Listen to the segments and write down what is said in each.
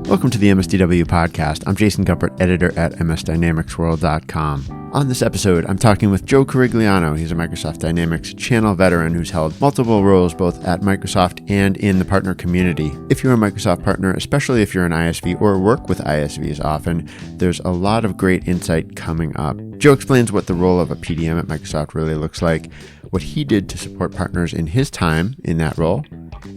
Welcome to the MSDW podcast. I'm Jason Guppert, editor at msdynamicsworld.com. On this episode, I'm talking with Joe Corigliano. He's a Microsoft Dynamics channel veteran who's held multiple roles both at Microsoft and in the partner community. If you're a Microsoft partner, especially if you're an ISV or work with ISVs often, there's a lot of great insight coming up. Joe explains what the role of a PDM at Microsoft really looks like, what he did to support partners in his time in that role,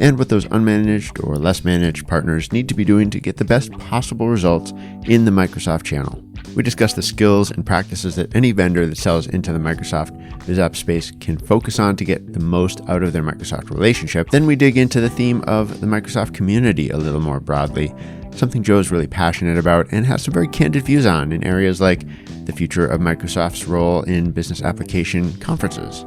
and what those unmanaged or less managed partners need to be doing to get the best possible results in the Microsoft channel. We discuss the skills and practices that any vendor that sells into the Microsoft BizApp space can focus on to get the most out of their Microsoft relationship. Then we dig into the theme of the Microsoft community a little more broadly, something Joe's really passionate about and has some very candid views on in areas like the future of Microsoft's role in business application conferences.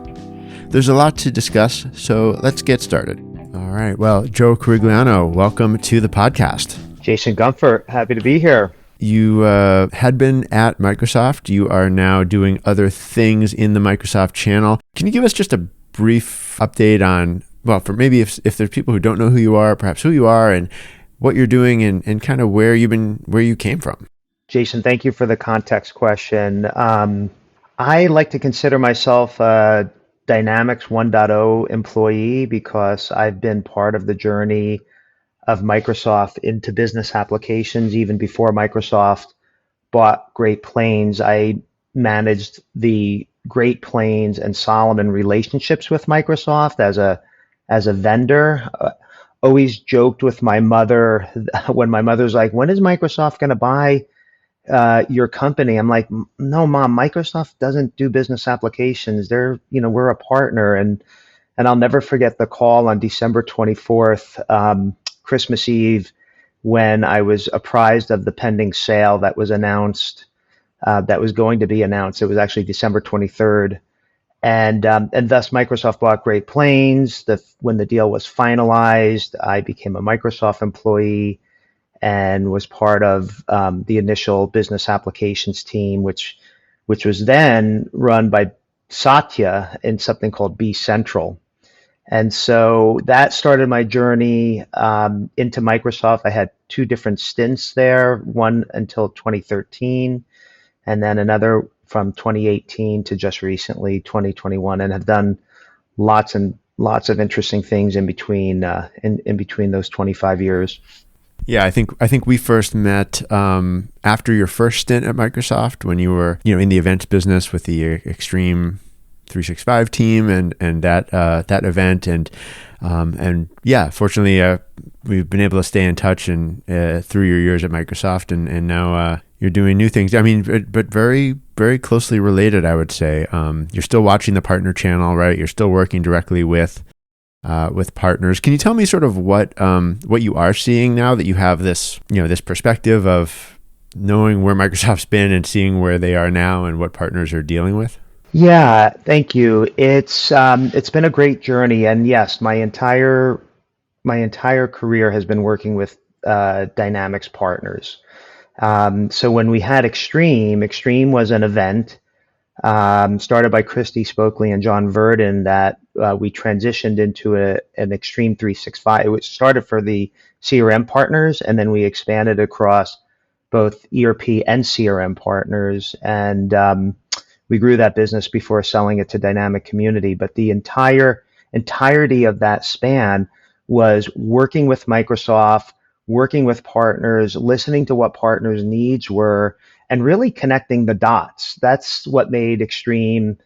There's a lot to discuss, so let's get started. All right. Well, Joe Corigliano, welcome to the podcast. Jason Gumpert, happy to be here. You had been at Microsoft. You are now doing other things in the Microsoft channel. Can you give us just a brief update on, well, for maybe if there's people who don't know who you are, perhaps who you are and what you're doing and kind of where you came from? Jason, thank you for the context question. I like to consider myself a Dynamics 1.0 employee because I've been part of the journey of Microsoft into business applications. Even before Microsoft bought Great Plains, I managed the Great Plains and Solomon relationships with Microsoft as a vendor. Always joked with my mother when my mother's like, "When is Microsoft going to buy your company?" I'm like, "No, Mom, Microsoft doesn't do business applications. We're a partner." And I'll never forget the call on December 24th, Christmas Eve, when I was apprised of the pending sale that was announced, that was going to be announced. It was actually December 23rd. And thus Microsoft bought Great Plains. When the deal was finalized, I became a Microsoft employee and was part of the initial business applications team, which was then run by Satya in something called B Central. And so that started my journey into Microsoft. I had two different stints there, one until 2013, and then another from 2018 to just recently, 2021, and have done lots and lots of interesting things in between in between those 25 years. Yeah, I think we first met after your first stint at Microsoft when you were in the events business with the Extreme 365 team and that event and yeah, fortunately we've been able to stay in touch and through your years at Microsoft and now you're doing new things. I mean, but very very closely related, I would say. You're still watching the partner channel, right? You're still working directly with partners. Can you tell me sort of what you are seeing now that you have this this perspective of knowing where Microsoft's been and seeing where they are now and what partners are dealing with? Yeah, thank you. It's been a great journey, and yes, my entire career has been working with Dynamics partners. So when we had Extreme was an event started by Christy Spokley and John Verdon that we transitioned into an Extreme 365. It started for the CRM partners, and then we expanded across both ERP and CRM partners, and we grew that business before selling it to Dynamic Community. But the entirety of that span was working with Microsoft, working with partners, listening to what partners' needs were, and really connecting the dots. That's what made Extreme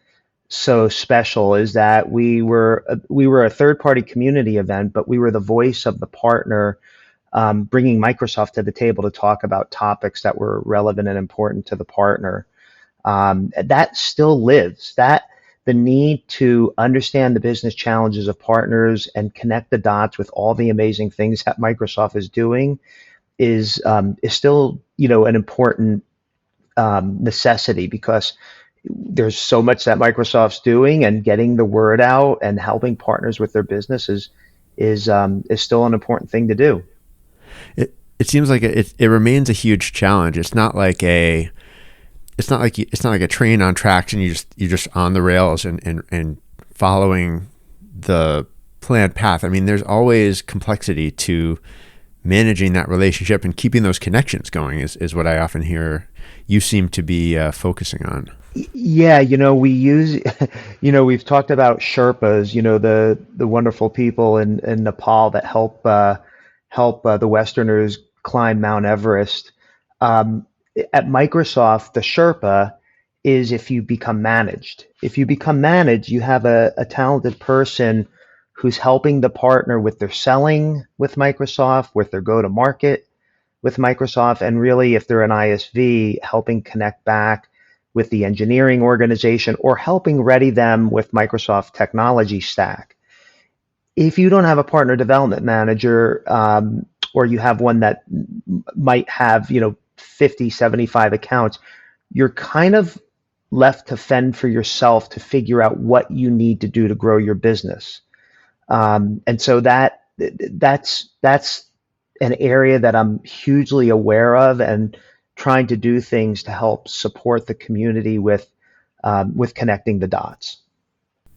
so special, is that we were a third-party community event, but we were the voice of the partner, bringing Microsoft to the table to talk about topics that were relevant and important to the partner. That still lives. The need to understand the business challenges of partners and connect the dots with all the amazing things that Microsoft is doing is still an important necessity, because there's so much that Microsoft's doing, and getting the word out and helping partners with their business is still an important thing to do. It seems like it remains a huge challenge. It's not like a train on tracks and you're just on the rails and following the planned path. I mean, there's always complexity to managing that relationship and keeping those connections going is what I often hear you seem to be focusing on. Yeah, we use, we've talked about Sherpas, the wonderful people in Nepal that help the Westerners climb Mount Everest. Um, at Microsoft, the Sherpa is if you become managed. If you become managed, you have a talented person who's helping the partner with their selling with Microsoft, with their go-to-market with Microsoft, and really, if they're an ISV, helping connect back with the engineering organization or helping ready them with Microsoft technology stack. If you don't have a partner development manager, or you have one that might have, 50, 75 accounts, you're kind of left to fend for yourself to figure out what you need to do to grow your business. And so that's an area that I'm hugely aware of and trying to do things to help support the community with connecting the dots.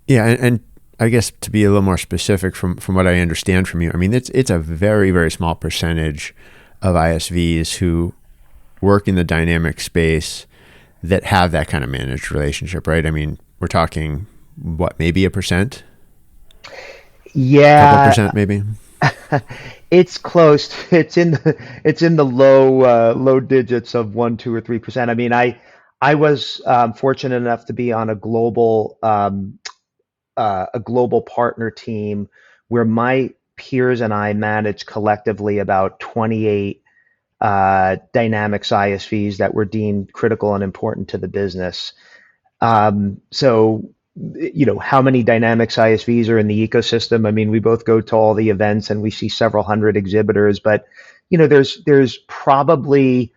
Yeah, and I guess to be a little more specific from what I understand from you, I mean it's a very, very small percentage of ISVs who work in the dynamic space that have that kind of managed relationship, right? I mean, we're talking what, maybe a percent, couple Yeah, percent, maybe. it's close. It's in the low digits of 1, 2, or 3%. I mean, I was fortunate enough to be on a global partner team where my peers and I managed collectively about 28 Dynamics ISVs that were deemed critical and important to the business. So, how many Dynamics ISVs are in the ecosystem? I mean, we both go to all the events and we see several hundred exhibitors, but there's probably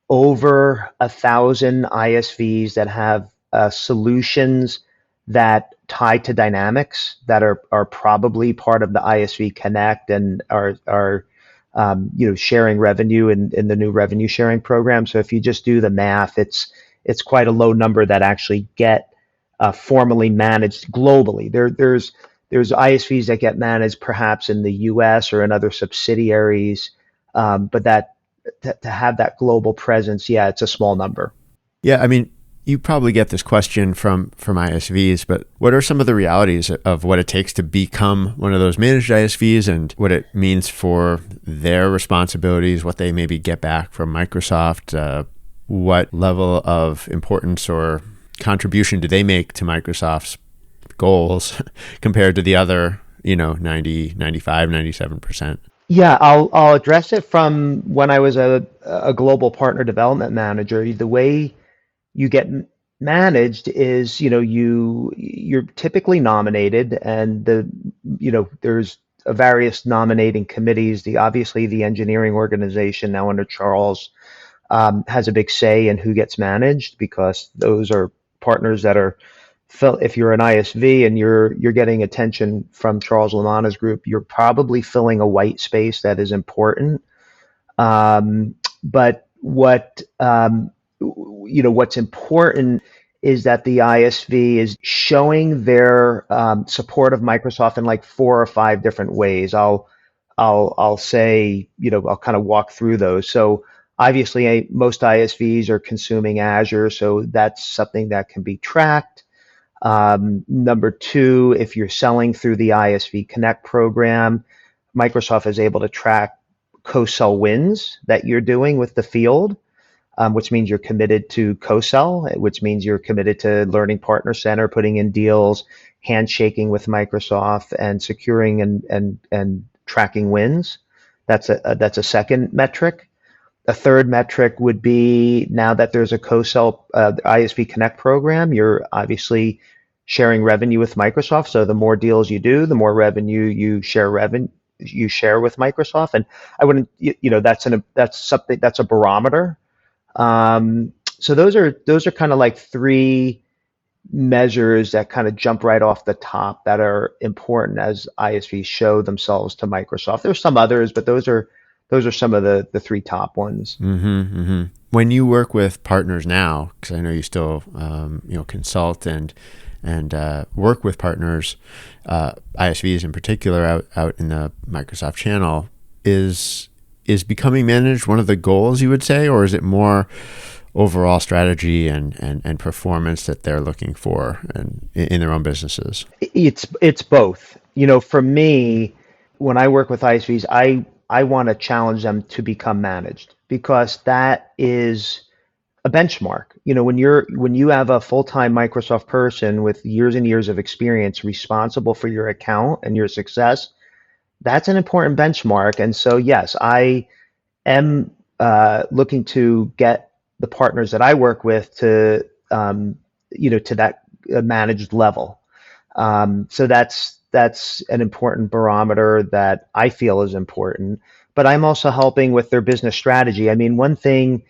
over 1,000 ISVs that have solutions that tie to Dynamics that are probably part of the ISV Connect and are sharing revenue in the new revenue sharing program. So if you just do the math, it's quite a low number that actually get formally managed globally. There's ISVs that get managed perhaps in the U.S. or in other subsidiaries, but to have that global presence, yeah, it's a small number. Yeah, I mean, you probably get this question from ISVs, but what are some of the realities of what it takes to become one of those managed ISVs and what it means for their responsibilities, what they maybe get back from Microsoft, what level of importance or contribution do they make to Microsoft's goals compared to the other, 90, 95, 97%? Yeah, I'll address it from when I was a global partner development manager. The way you get managed is, you're typically nominated, and there's various nominating committees. Obviously the engineering organization now under Charles has a big say in who gets managed because those are partners that are if you're an ISV and you're getting attention from Charles Lamanna's group, you're probably filling a white space that is important. But what's important is that the ISV is showing their support of Microsoft in like 4 or 5 different ways. I'll say, I'll kind of walk through those. So obviously, most ISVs are consuming Azure, so that's something that can be tracked. Number two, if you're selling through the ISV Connect program, Microsoft is able to track co-sell wins that you're doing with the field, which means you're committed to co-sell, which means you're committed to Learning Partner Center, putting in deals, handshaking with Microsoft, and securing and tracking wins. That's a second metric. A third metric would be, now that there's a co-sell ISV Connect program, you're obviously sharing revenue with Microsoft. So the more deals you do, the more revenue you share with Microsoft. And I wouldn't, that's something that's a barometer. So those are kind of like 3 measures that kind of jump right off the top that are important as ISVs show themselves to Microsoft. There's some others, but those are some of the 3 top ones. Mm-hmm, mm-hmm. When you work with partners now, because I know you still consult and work with partners, ISVs in particular, out in the Microsoft channel, is is becoming managed one of the goals, you would say, or is it more overall strategy and performance that they're looking for in their own businesses? It's both. For me, when I work with ISVs, I want to challenge them to become managed because that is a benchmark. When you have a full-time Microsoft person with years and years of experience responsible for your account and your success, that's an important benchmark. And so, yes, I am looking to get the partners that I work with to that managed level. So that's an important barometer that I feel is important. But I'm also helping with their business strategy. I mean, one thing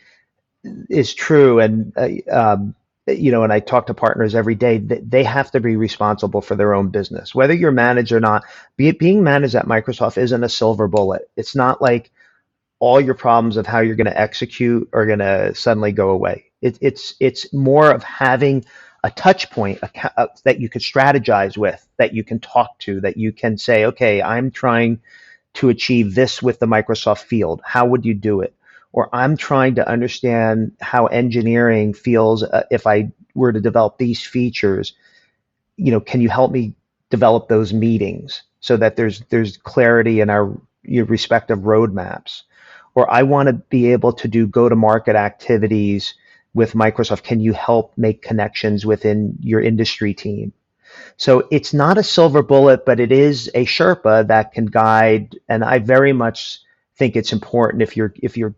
is true, and I talk to partners every day. They have to be responsible for their own business, whether you're managed or not. Being managed at Microsoft isn't a silver bullet. It's not like all your problems of how you're going to execute are going to suddenly go away. It's more of having a touch point that you could strategize with, that you can talk to, that you can say, okay, I'm trying to achieve this with the Microsoft field. How would you do it? Or I'm trying to understand how engineering feels if I were to develop these features. Can you help me develop those meetings so that there's clarity in your respective roadmaps? Or I want to be able to do go-to-market activities with Microsoft. Can you help make connections within your industry team? So it's not a silver bullet, but it is a Sherpa that can guide. And I very much think it's important if you're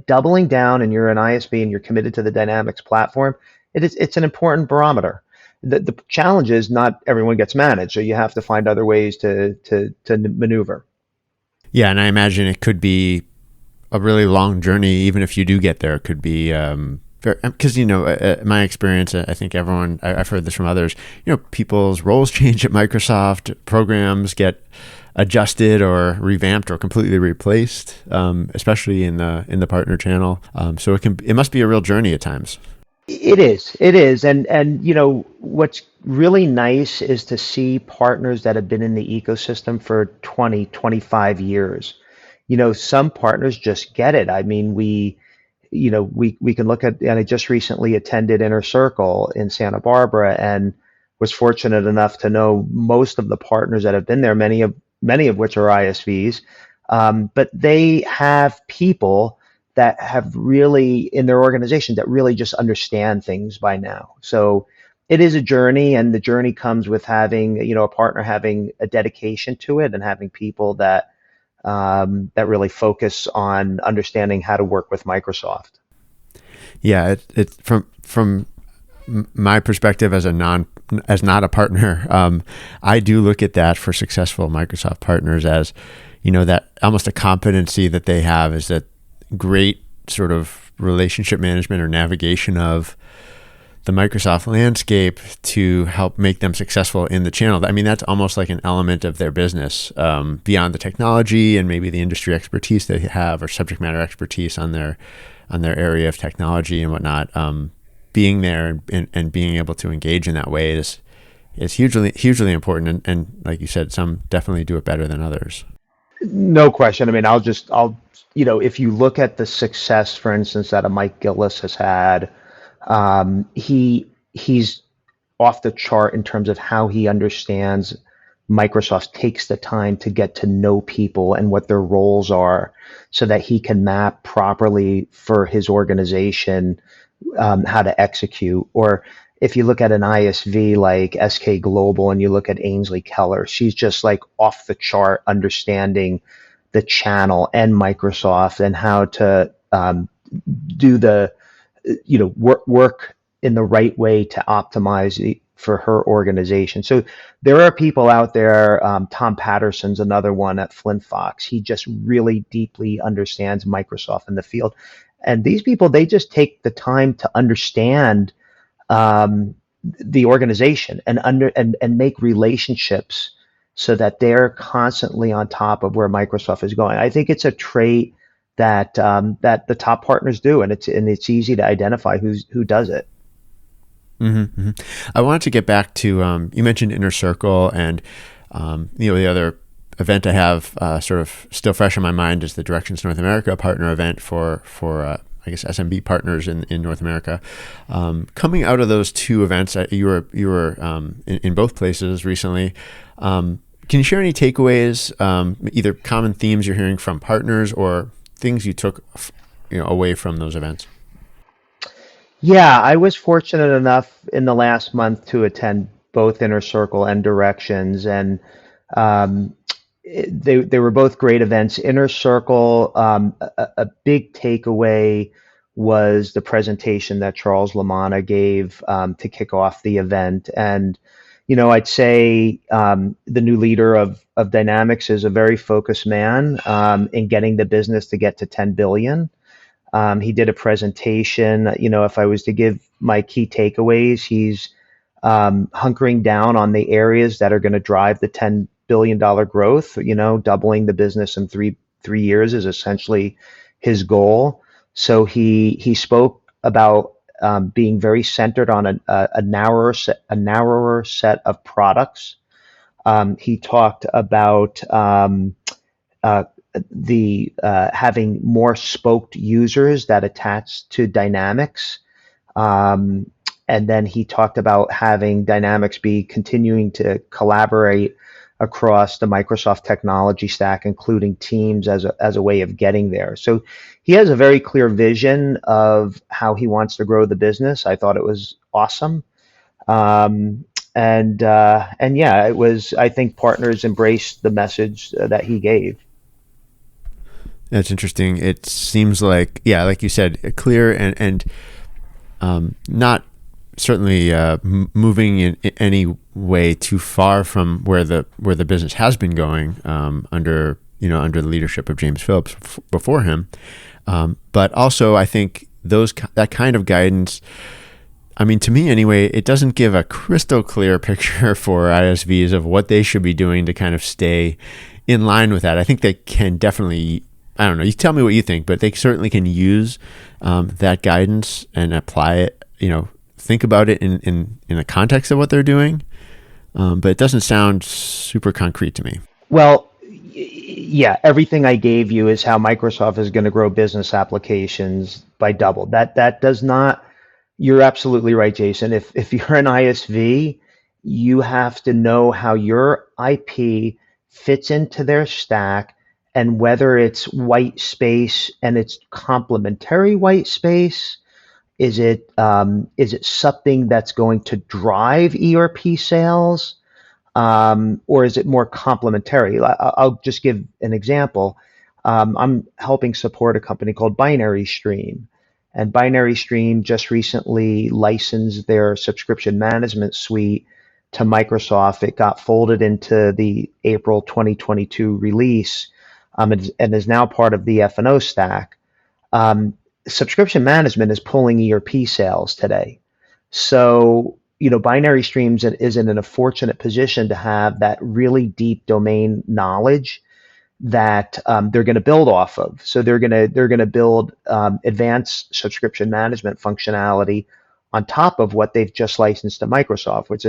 doubling down and you're an ISV and you're committed to the Dynamics platform, it's an important barometer. The challenge is not everyone gets managed, so you have to find other ways to maneuver. Yeah, and I imagine it could be a really long journey. Even if you do get there, it could be because my experience, I think I've heard this from others. People's roles change at Microsoft. Programs get adjusted or revamped or completely replaced, especially in the partner channel. So it must be a real journey at times. It is, and what's really nice is to see partners that have been in the ecosystem for 20, 25 years. Some partners just get it. I mean, we can look at, and I just recently attended Inner Circle in Santa Barbara and was fortunate enough to know most of the partners that have been there, many of which are ISVs, but they have people that have really in their organization that really just understand things by now. So it is a journey, and the journey comes with having a partner having a dedication to it and having people that really focus on understanding how to work with Microsoft. Yeah, it from my perspective as not a partner, I do look at that for successful Microsoft partners as that almost a competency that they have is that great sort of relationship management or navigation of the Microsoft landscape to help make them successful in the channel. I mean, that's almost like an element of their business beyond the technology and maybe the industry expertise they have or subject matter expertise on their area of technology and whatnot. Being there and being able to engage in that way is hugely important. And like you said, some definitely do it better than others. No question. I mean, if you look at the success, for instance, that a Mike Gillis has had, he's off the chart in terms of how he understands Microsoft takes the time to get to know people and what their roles are so that he can map properly for his organization how to execute. Or if you look at an ISV like SK Global and you look at Ainsley Keller, she's just like off the chart understanding the channel and Microsoft and how to do the work in the right way to optimize for her organization. So there are people out there. Tom Patterson's another one at Flint Fox. He just really deeply understands Microsoft in the field. And these people, they just take the time to understand the organization and make relationships so that they're constantly on top of where Microsoft is going. I think it's a trait that the top partners do, and it's easy to identify who does it. Mm-hmm, mm-hmm. I wanted to get back to you mentioned Inner Circle and the other event I have sort of still fresh in my mind is the Directions North America partner event for I guess SMB partners in North America. Coming out of those two events, you were in both places recently. Can you share any takeaways, either common themes you're hearing from partners or things you took away from those events? Yeah, I was fortunate enough in the last month to attend both Inner Circle and Directions, and um, they were both great events. Inner Circle, a big takeaway was the presentation that Charles Lamanna gave to kick off the event, and I'd say the new leader of Dynamics is a very focused man in getting the business to get to 10 billion. He did a presentation. If I was to give my key takeaways, he's hunkering down on the areas that are going to drive the $10 billion growth. Doubling the business in three years is essentially his goal. So he spoke about being very centered on a narrower set of products. He talked about uh, the having more spoked users that attach to Dynamics. Um, and then he talked about having Dynamics be continuing to collaborate across the Microsoft technology stack, including Teams as a way of getting there. So he has a very clear vision of how he wants to grow the business. I thought it was awesome. And yeah, it was, I think partners embraced the message that he gave. That's interesting. It seems like, yeah, like you said, clear and not certainly moving in any way too far from where the business has been going under the leadership of James Phillips before him. But also, I think that kind of guidance. I mean, to me anyway, it doesn't give a crystal clear picture for ISVs of what they should be doing to kind of stay in line with that. I think they can definitely, I don't know, you tell me what you think, but they certainly can use that guidance and apply it, think about it in the context of what they're doing. But it doesn't sound super concrete to me. Well, yeah, everything I gave you is how Microsoft is going to grow business applications by double. That does not. You're absolutely right, Jason. If you're an ISV, you have to know how your IP fits into their stack and whether it's white space and it's complementary white space. Is it something that's going to drive ERP sales, or is it more complementary? I'll just give an example. I'm helping support a company called Binary Stream, and Binary Stream just recently licensed their subscription management suite to Microsoft. It got folded into the April 2022 release, and is now part of the F&O stack. Um, Subscription management is pulling ERP sales today. So, Binary Streams is in a fortunate position to have that really deep domain knowledge that they're going to build off of. So they're going to build advanced subscription management functionality on top of what they've just licensed to Microsoft, which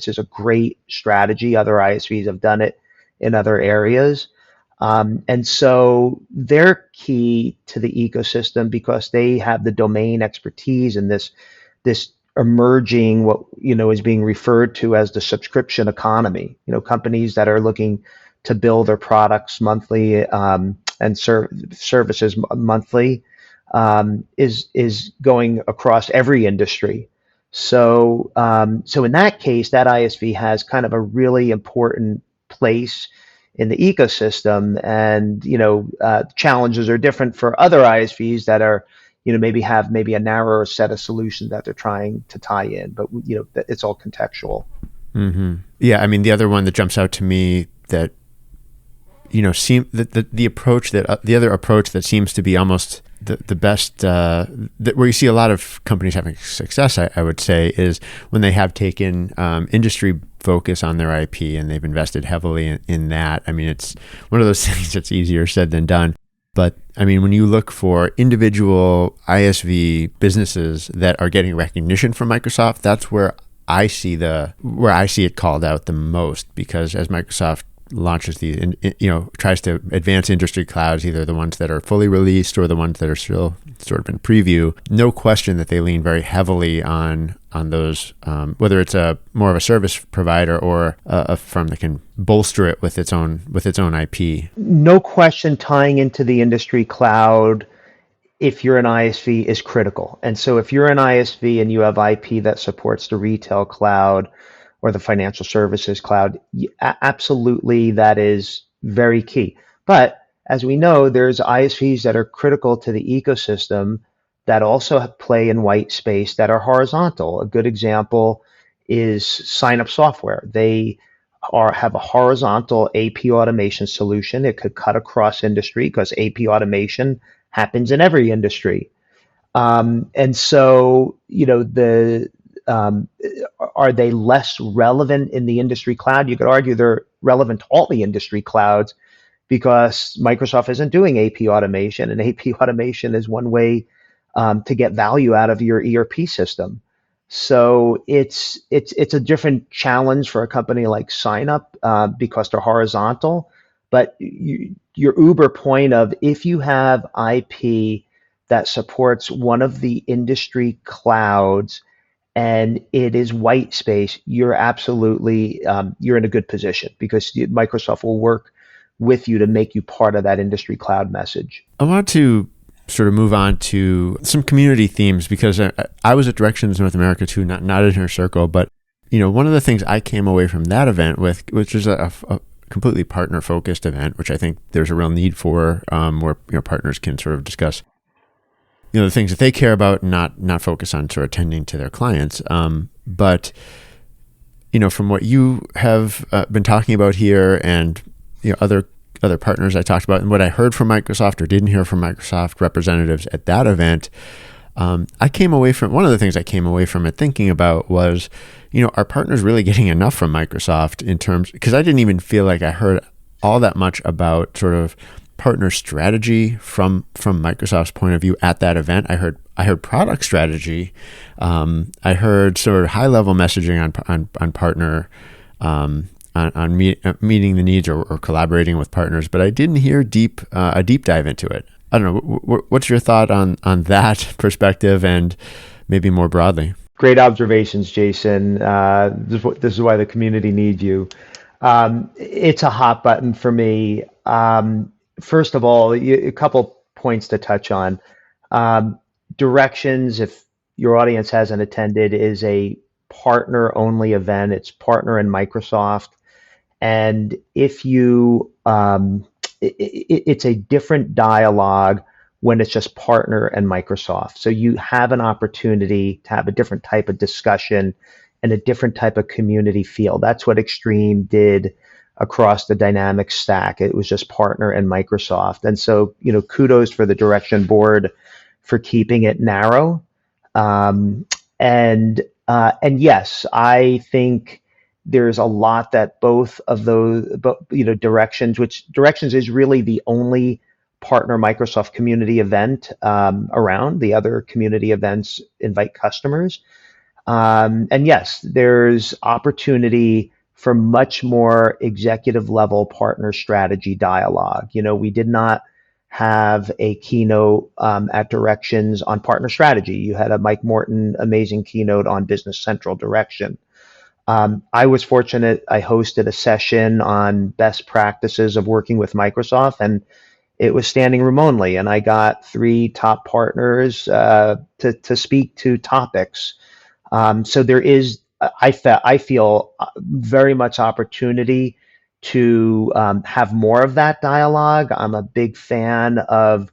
is a great strategy. Other ISVs have done it in other areas. And so they're key to the ecosystem because they have the domain expertise and this emerging what is being referred to as the subscription economy. Companies that are looking to bill their products monthly and services monthly is going across every industry. So in that case, that ISV has kind of a really important place in the ecosystem, and challenges are different for other ISVs that are maybe have a narrower set of solutions that they're trying to tie in, but it's all contextual. Mm-hmm. Yeah, I mean, the other one that jumps out to me that the approach that the other approach that seems to be almost the best where you see a lot of companies having success, I would say, is when they have taken industry focus on their IP and they've invested heavily in that. I mean, it's one of those things that's easier said than done. But I mean, when you look for individual ISV businesses that are getting recognition from Microsoft, that's where I see it called out the most, because as Microsoft launches these, tries to advance industry clouds, either the ones that are fully released or the ones that are still sort of in preview, no question that they lean very heavily on those, whether it's a more of a service provider or a firm that can bolster it with its own IP. No question, tying into the industry cloud, if you're an ISV, is critical. And so if you're an ISV and you have IP that supports the retail cloud or the financial services cloud, absolutely, that is very key. But as we know, there's ISVs that are critical to the ecosystem that also play in white space that are horizontal. A good example is Sign Up Software. They have a horizontal AP automation solution. It could cut across industry because AP automation happens in every industry. And so, are they less relevant in the industry cloud? You could argue they're relevant to all the industry clouds because Microsoft isn't doing AP automation, and AP automation is one way to get value out of your ERP system. So it's a different challenge for a company like SignUp because they're horizontal. But your Uber point of, if you have IP that supports one of the industry clouds and it is white space, you're absolutely you're in a good position because Microsoft will work with you to make you part of that industry cloud message. I want to sort of move on to some community themes because I was at Directions North America too, not in Inner Circle, but one of the things I came away from that event with, which is a completely partner focused event, which I think there's a real need for, where partners can sort of discuss the things that they care about, and not focus on sort of tending to their clients. But from what you have been talking about here, and other partners I talked about, and what I heard from Microsoft or didn't hear from Microsoft representatives at that event, I came away from, one of the things I came away from it thinking about was, are partners really getting enough from Microsoft in terms, because I didn't even feel like I heard all that much about sort of partner strategy from Microsoft's point of view at that event. I heard product strategy. I heard sort of high level messaging on partner, on meeting the needs or collaborating with partners, but I didn't hear a deep dive into it. I don't know. What's your thought on that perspective and maybe more broadly? Great observations, Jason. This is why the community needs you. It's a hot button for me. First of all, a couple points to touch on. Directions, if your audience hasn't attended, is a partner-only event. It's partner and Microsoft. And if you, it's a different dialogue when it's just partner and Microsoft. So you have an opportunity to have a different type of discussion and a different type of community feel. That's what Extreme did across the Dynamics stack. It was just partner and Microsoft. And so, kudos for the Direction board for keeping it narrow. And yes, I think there's a lot that both of those, Directions is really the only partner Microsoft community event around. The other community events invite customers. And yes, there's opportunity for much more executive level partner strategy dialogue. We did not have a keynote at Directions on partner strategy. You had a Mike Morton amazing keynote on Business Central Direction. I was fortunate. I hosted a session on best practices of working with Microsoft, and it was standing room only. And I got 3 top partners to speak to topics. So there is, I feel very much opportunity to have more of that dialogue. I'm a big fan of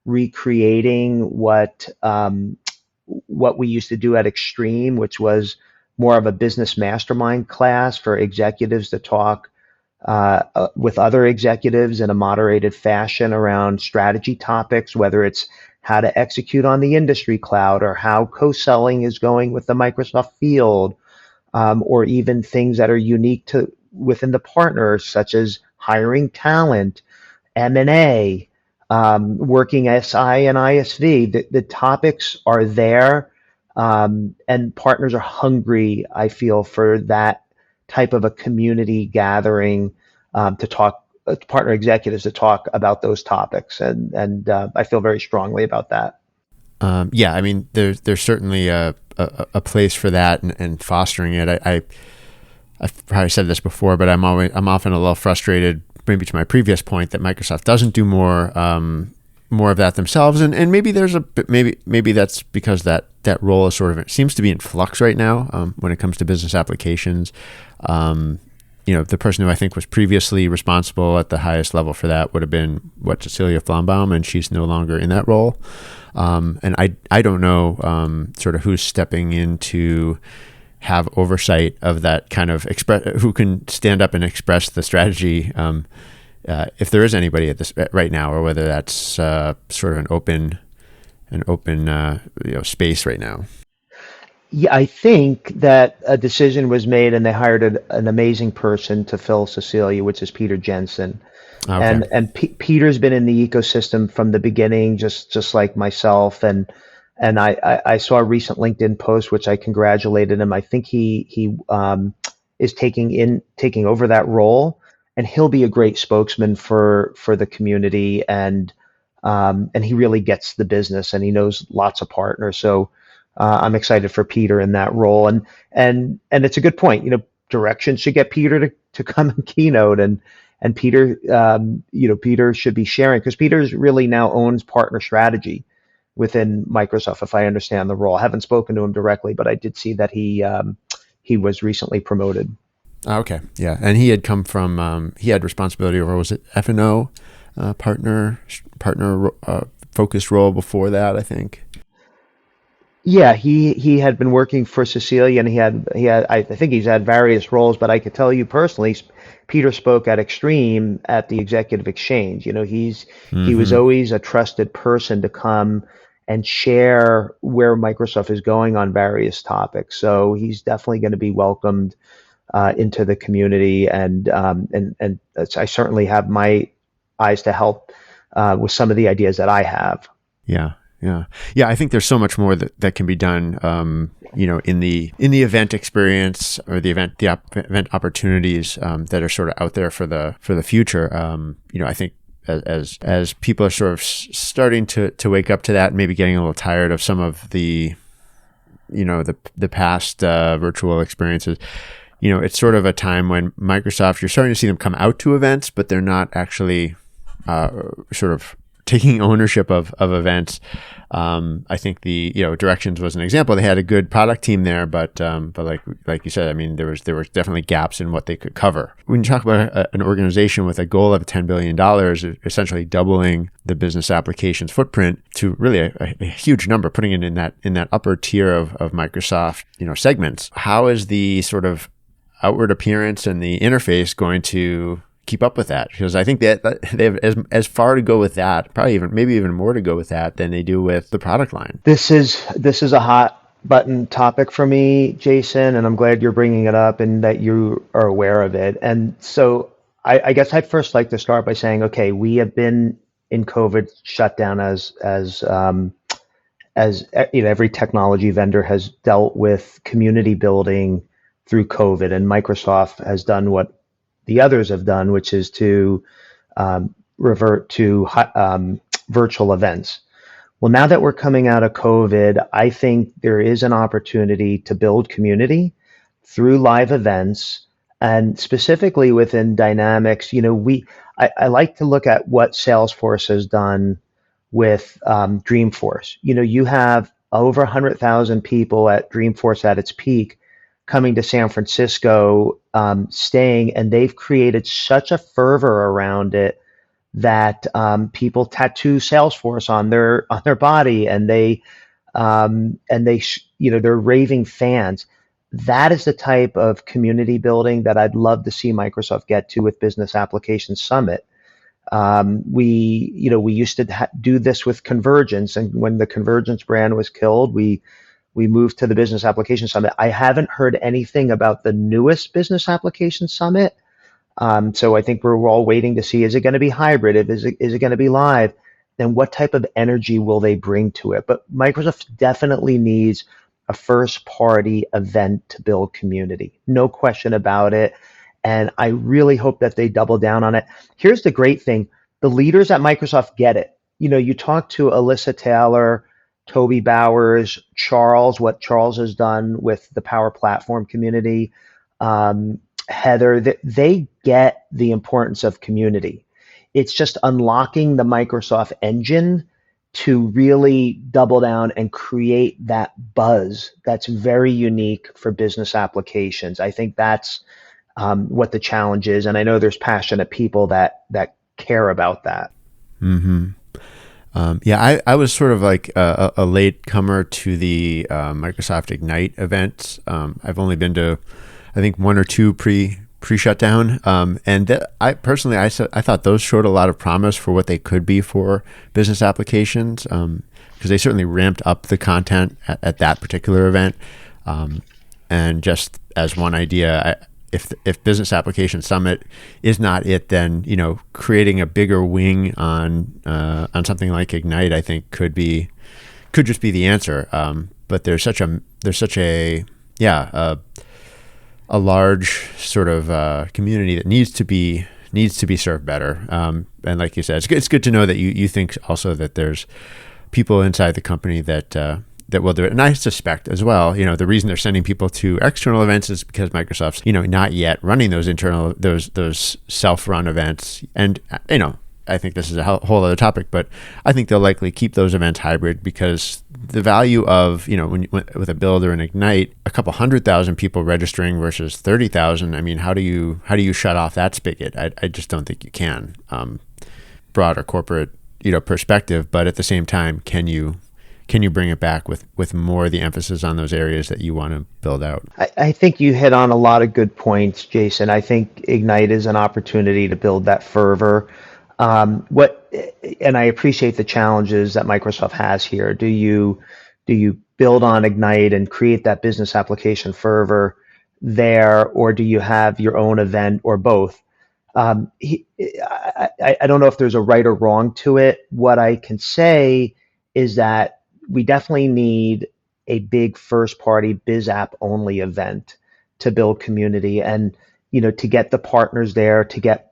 recreating what we used to do at Extreme, which was more of a business mastermind class for executives to talk with other executives in a moderated fashion around strategy topics, whether it's how to execute on the industry cloud or how co-selling is going with the Microsoft field, or even things that are unique to within the partners, such as hiring talent, M&A, working SI and ISV. The topics are there, and partners are hungry, I feel, for that type of a community gathering to talk, partner executives to talk about those topics. And I feel very strongly about that. Yeah, I mean, there's certainly a place for that and fostering it. I've probably said this before, but I'm often a little frustrated, maybe to my previous point, that Microsoft doesn't do more of that themselves, and maybe maybe that's because that role is sort of, it seems to be in flux right now when it comes to business applications. The person who I think was previously responsible at the highest level for that would have been Cecilia Flambaum, and she's no longer in that role. And I don't know sort of who's stepping in to have oversight of that kind of who can stand up and express the strategy, if there is anybody at this right now, or whether that's sort of an open space right now. Yeah, I think that a decision was made and they hired an amazing person to fill Cecilia, which is Peter Jensen. Okay. And Peter's been in the ecosystem from the beginning, just like myself. And I saw a recent LinkedIn post, which I congratulated him. I think he is taking over that role, and he'll be a great spokesman for the community. And he really gets the business, and he knows lots of partners. So I'm excited for Peter in that role. And it's a good point. Direction should get Peter to come and keynote, and Peter, Peter should be sharing, because Peter's really now owns partner strategy within Microsoft, if I understand the role. I haven't spoken to him directly, but I did see that he was recently promoted. Okay. Yeah. And he had come from, he had responsibility over, was it F&O partner focused role before that, I think. Yeah, he had been working for Cecilia, and he had I think he's had various roles, but I could tell you personally, Peter spoke at Extreme at the Executive Exchange. He was Mm-hmm. always a trusted person to come and share where Microsoft is going on various topics. So he's definitely going to be welcomed into the community, and I certainly have my eyes to help with some of the ideas that I have. Yeah. Yeah. Yeah. I think there's so much more that can be done, in the event experience, or the event opportunities, that are sort of out there for the future. I think as people are sort of starting to wake up to that, and maybe getting a little tired of some of the past virtual experiences. It's sort of a time when Microsoft, you're starting to see them come out to events, but they're not actually sort of taking ownership of events. I think the Directions was an example. They had a good product team there, but like you said, I mean, there was definitely gaps in what they could cover. When you talk about an organization with a goal of $10 billion, essentially doubling the business applications footprint to really a huge number, putting it in that upper tier of Microsoft segments. How is the sort of outward appearance and the interface going to keep up with that? Because I think that they have as far to go with that, probably maybe even more to go with that than they do with the product line. This is a hot button topic for me, Jason, and I'm glad you're bringing it up and that you are aware of it. And so I guess I'd first like to start by saying, okay, we have been in COVID shutdown as every technology vendor has dealt with community building through COVID, and Microsoft has done what the others have done, which is to revert to virtual events. Well, now that we're coming out of COVID, I think there is an opportunity to build community through live events, and specifically within Dynamics. I like to look at what Salesforce has done with Dreamforce. You have over 100,000 people at Dreamforce at its peak coming to San Francisco, staying, and they've created such a fervor around it that people tattoo Salesforce on their body, and they're raving fans. That is the type of community building that I'd love to see Microsoft get to with Business Application Summit. We used to do this with Convergence, and when the Convergence brand was killed, we moved to the Business Application Summit. I haven't heard anything about the newest Business Application Summit. So I think we're all waiting to see, is it going to be hybrid? Is it going to be live? Then what type of energy will they bring to it? But Microsoft definitely needs a first party event to build community. No question about it. And I really hope that they double down on it. Here's the great thing. The leaders at Microsoft get it. You talk to Alyssa Taylor, Toby Bowers, Charles, what Charles has done with the Power Platform community, Heather, they get the importance of community. It's just unlocking the Microsoft engine to really double down and create that buzz that's very unique for business applications. I think that's what the challenge is. And I know there's passionate people that care about that. Mm-hmm. I was sort of like a late comer to the Microsoft Ignite events. I've only been to, I think, one or two pre-shutdown. I personally, I thought those showed a lot of promise for what they could be for business applications, because they certainly ramped up the content at that particular event. And just as one idea, if Business Application Summit is not it, then creating a bigger wing on something like Ignite, I think could just be the answer. But there's such a large sort of community that needs to be served better. And like you said, it's good to know that you think also that there's people inside the company that will do it. And I suspect as well, the reason they're sending people to external events is because Microsoft's, not yet running those self-run events. And, I think this is a whole other topic, but I think they'll likely keep those events hybrid, because the value of, with a Build or an Ignite, a couple 100,000 people registering versus 30,000. I mean, how do you shut off that spigot? I just don't think you can. Broader corporate, perspective, but at the same time, can you bring it back with more of the emphasis on those areas that you want to build out? I think you hit on a lot of good points, Jason. I think Ignite is an opportunity to build that fervor. And I appreciate the challenges that Microsoft has here. Do you build on Ignite and create that business application fervor there, or do you have your own event, or both? I don't know if there's a right or wrong to it. What I can say is that we definitely need a big first-party biz app only event to build community, and to get the partners there, to get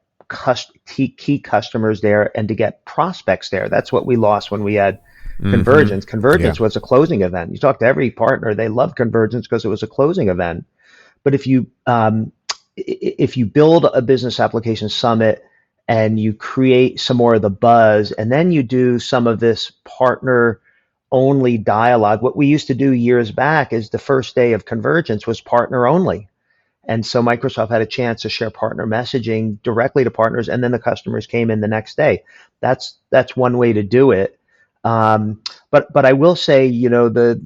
key customers there, and to get prospects there. That's what we lost when we had Convergence. Convergence was a closing event. You talk to every partner, they love Convergence because it was a closing event. But if you build a business application summit and you create some more of the buzz, and then you do some of this partner only dialogue. What we used to do years back is the first day of Convergence was partner only. And so Microsoft had a chance to share partner messaging directly to partners, and then the customers came in the next day. That's one way to do it. But I will say, the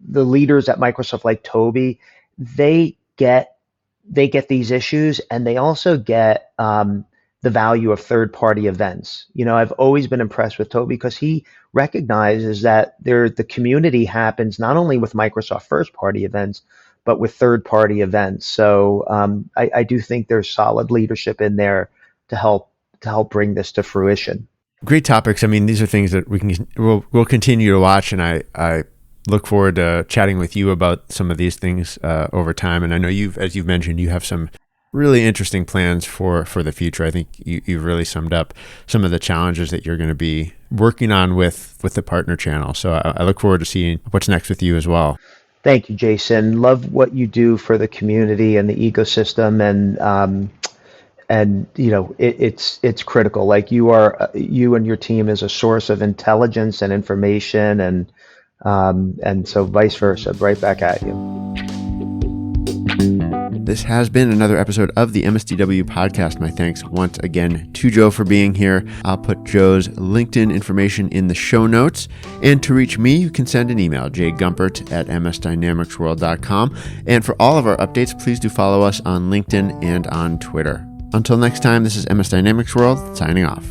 leaders at Microsoft, like Toby, they get these issues, and they also get the value of third-party events. I've always been impressed with Toby because he recognizes that the community happens not only with Microsoft first-party events, but with third-party events. So I do think there's solid leadership in there to help bring this to fruition. Great topics. I mean, these are things that we'll continue to watch, and I look forward to chatting with you about some of these things over time. And I know as you've mentioned, you have some really interesting plans for the future. I think you've really summed up some of the challenges that you're going to be working on with the partner channel. So I look forward to seeing what's next with you as well. Thank you, Jason. Love what you do for the community and the ecosystem, and it's critical. Like you and your team is a source of intelligence and information, and so vice versa, right back at you. This has been another episode of the MSDW podcast. My thanks once again to Joe for being here. I'll put Joe's LinkedIn information in the show notes. And to reach me, you can send an email, jgumpert@msdynamicsworld.com. And for all of our updates, please do follow us on LinkedIn and on Twitter. Until next time, this is MS Dynamics World, signing off.